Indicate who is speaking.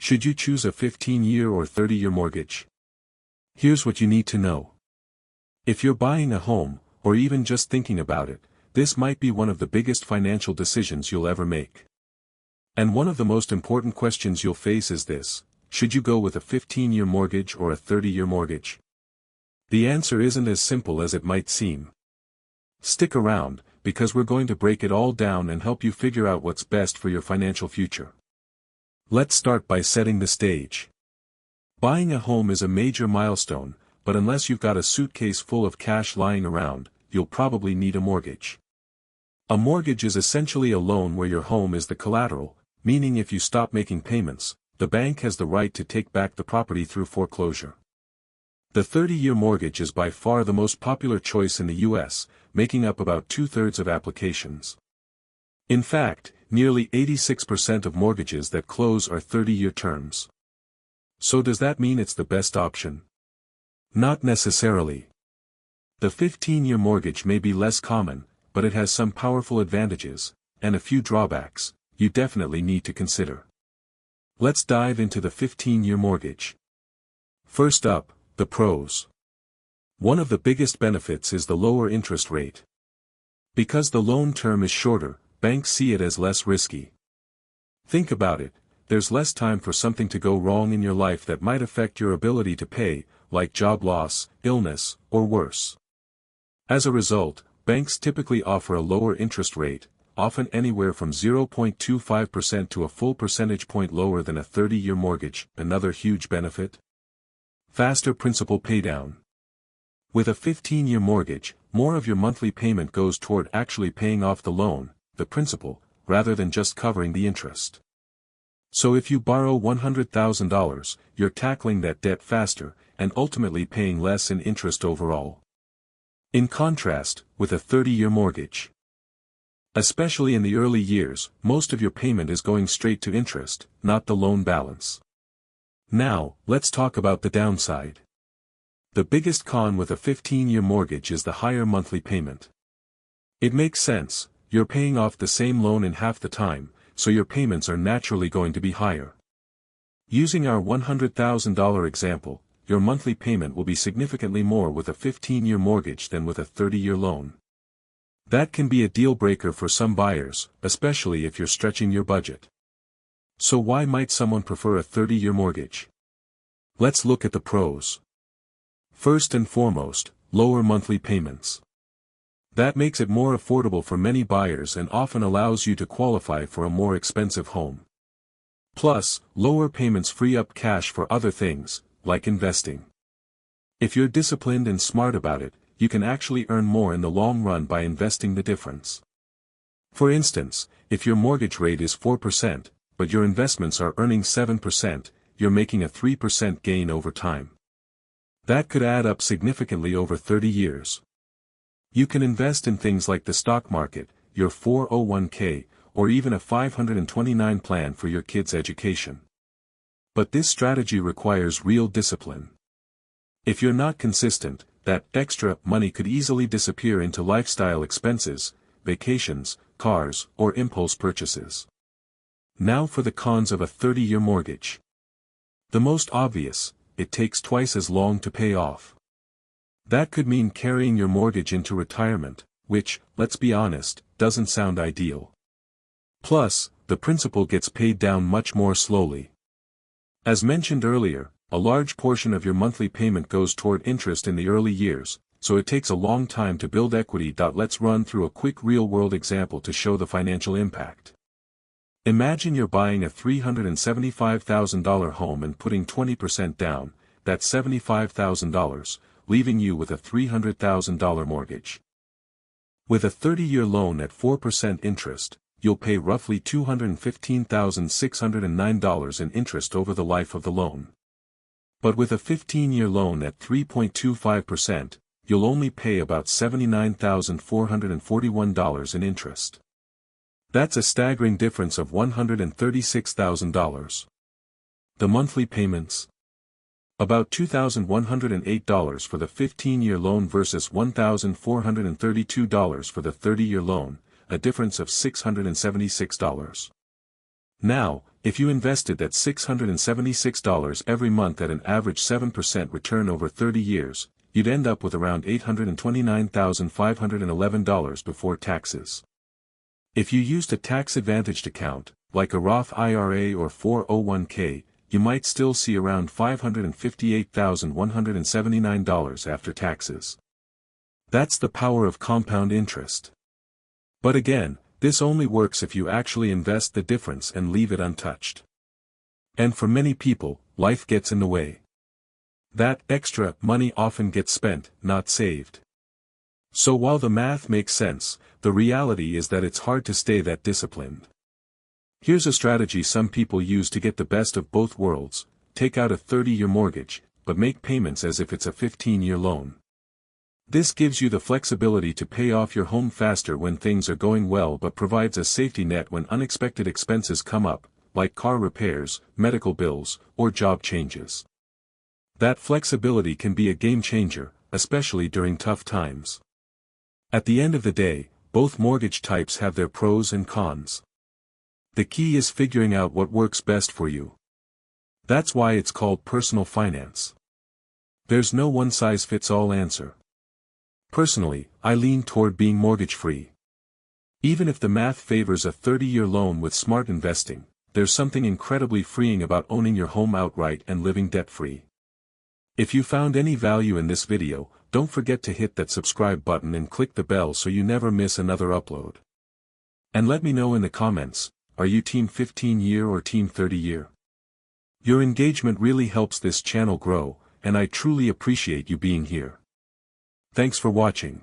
Speaker 1: Should you choose a 15-year or 30-year mortgage? Here's what you need to know. If you're buying a home, or even just thinking about it, this might be one of the biggest financial decisions you'll ever make. And one of the most important questions you'll face is this: should you go with a 15-year mortgage or a 30-year mortgage? The answer isn't as simple as it might seem. Stick around, because we're going to break it all down and help you figure out what's best for your financial future. Let's start by setting the stage. Buying a home is a major milestone, but unless you've got a suitcase full of cash lying around, you'll probably need a mortgage. A mortgage is essentially a loan where your home is the collateral, meaning if you stop making payments, the bank has the right to take back the property through foreclosure. The 30-year mortgage is by far the most popular choice in the U.S., making up about 2/3 of applications. In fact, nearly 86% of mortgages that close are 30-year terms. So does that mean it's the best option? Not necessarily. The 15-year mortgage may be less common, but it has some powerful advantages, and a few drawbacks, you definitely need to consider. Let's dive into the 15-year mortgage. First up, the pros. One of the biggest benefits is the lower interest rate. Because the loan term is shorter, banks see it as less risky. Think about it, there's less time for something to go wrong in your life that might affect your ability to pay, like job loss, illness, or worse. As a result, banks typically offer a lower interest rate, often anywhere from 0.25% to a full percentage point lower than a 30-year mortgage. Another huge benefit? Faster principal paydown. With a 15-year mortgage, more of your monthly payment goes toward actually paying off the loan, the principal, rather than just covering the interest. So if you borrow $100,000, you're tackling that debt faster, and ultimately paying less in interest overall. In contrast, with a 30-year mortgage, especially in the early years, most of your payment is going straight to interest, not the loan balance. Now, let's talk about the downside. The biggest con with a 15-year mortgage is the higher monthly payment. It makes sense, you're paying off the same loan in half the time, so your payments are naturally going to be higher. Using our $100,000 example, your monthly payment will be significantly more with a 15-year mortgage than with a 30-year loan. That can be a deal breaker for some buyers, especially if you're stretching your budget. So why might someone prefer a 30-year mortgage? Let's look at the pros. First and foremost, lower monthly payments. That makes it more affordable for many buyers and often allows you to qualify for a more expensive home. Plus, lower payments free up cash for other things, like investing. If you're disciplined and smart about it, you can actually earn more in the long run by investing the difference. For instance, if your mortgage rate is 4%, but your investments are earning 7%, you're making a 3% gain over time. That could add up significantly over 30 years. You can invest in things like the stock market, your 401k, or even a 529 plan for your kids' education. But this strategy requires real discipline. If you're not consistent, that extra money could easily disappear into lifestyle expenses, vacations, cars, or impulse purchases. Now for the cons of a 30-year mortgage. The most obvious, it takes twice as long to pay off. That could mean carrying your mortgage into retirement, which, let's be honest, doesn't sound ideal. Plus, the principal gets paid down much more slowly. As mentioned earlier, a large portion of your monthly payment goes toward interest in the early years, so it takes a long time to build equity. Let's run through a quick real-world example to show the financial impact. Imagine you're buying a $375,000 home and putting 20% down, that's $75,000, leaving you with a $300,000 mortgage. With a 30-year loan at 4% interest, you'll pay roughly $215,609 in interest over the life of the loan. But with a 15-year loan at 3.25%, you'll only pay about $79,441 in interest. That's a staggering difference of $136,000. The monthly payments? About $2,108 for the 15-year loan versus $1,432 for the 30-year loan, a difference of $676. Now, if you invested that $676 every month at an average 7% return over 30 years, you'd end up with around $829,511 before taxes. If you used a tax-advantaged account, like a Roth IRA or 401k, you might still see around $558,179 after taxes. That's the power of compound interest. But again, this only works if you actually invest the difference and leave it untouched. And for many people, life gets in the way. That extra money often gets spent, not saved. So while the math makes sense, the reality is that it's hard to stay that disciplined. Here's a strategy some people use to get the best of both worlds: take out a 30-year mortgage, but make payments as if it's a 15-year loan. This gives you the flexibility to pay off your home faster when things are going well, but provides a safety net when unexpected expenses come up, like car repairs, medical bills, or job changes. That flexibility can be a game changer, especially during tough times. At the end of the day, both mortgage types have their pros and cons. The key is figuring out what works best for you. That's why it's called personal finance. There's no one-size-fits-all answer. Personally, I lean toward being mortgage-free. Even if the math favors a 30-year loan with smart investing, there's something incredibly freeing about owning your home outright and living debt-free. If you found any value in this video, don't forget to hit that subscribe button and click the bell so you never miss another upload. And let me know in the comments, are you Team 15-year or Team 30-year? Your engagement really helps this channel grow, and I truly appreciate you being here. Thanks for watching.